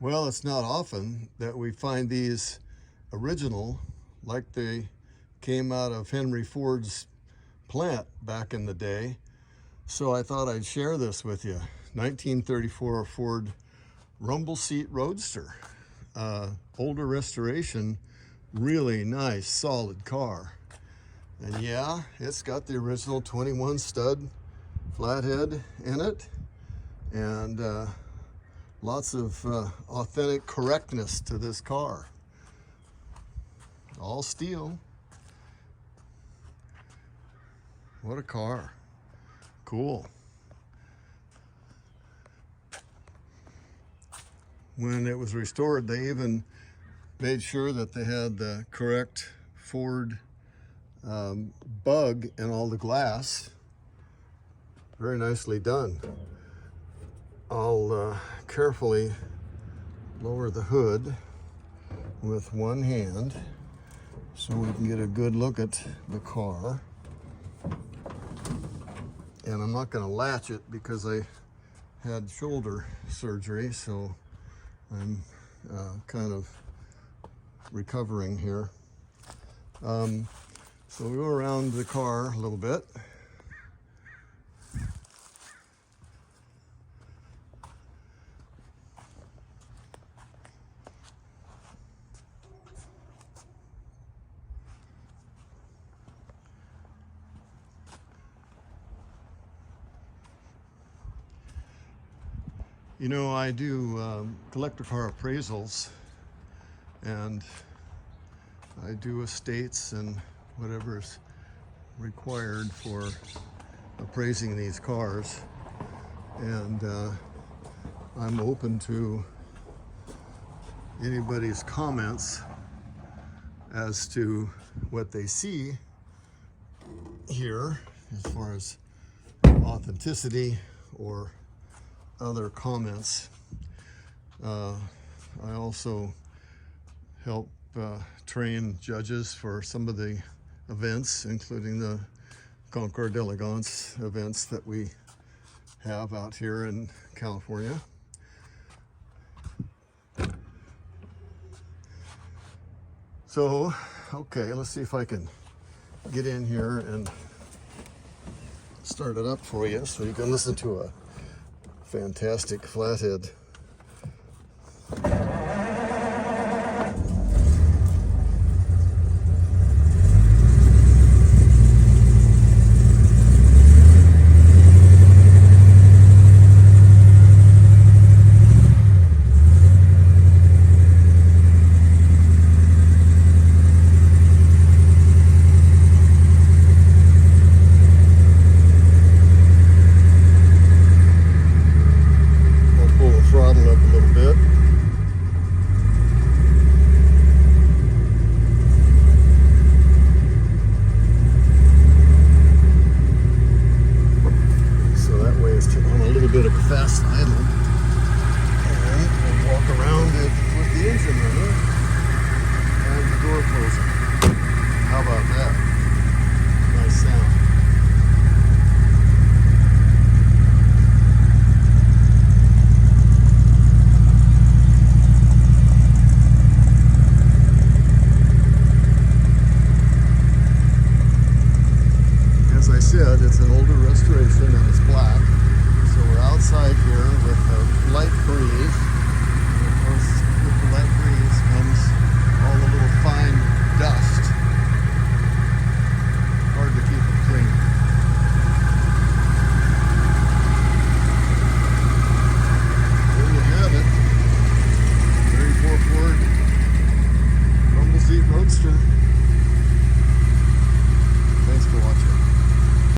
Well, it's not often that we find these original, like they came out of Henry Ford's plant back in the day. So I thought I'd share this with you. 1934 Ford rumble seat roadster. Older restoration, really nice, solid car. And yeah, it's got the original 21 stud flathead in it, and lots of authentic correctness to this car. All steel. What a car. Cool. When it was restored, they even made sure that they had the correct Ford bug in all the glass. Very nicely done. I'll carefully lower the hood with one hand so we can get a good look at the car. And I'm not going to latch it because I had shoulder surgery, so I'm kind of recovering here. So we go around the car a little bit. You know, I do collector car appraisals, and I do estates and whatever's required for appraising these cars. And I'm open to anybody's comments as to what they see here as far as authenticity or other comments. I also help train judges for some of the events, including the Concours d'Elegance events that we have out here in California. So, okay, let's see if I can get in here and start it up for you so you can listen to a fantastic flathead.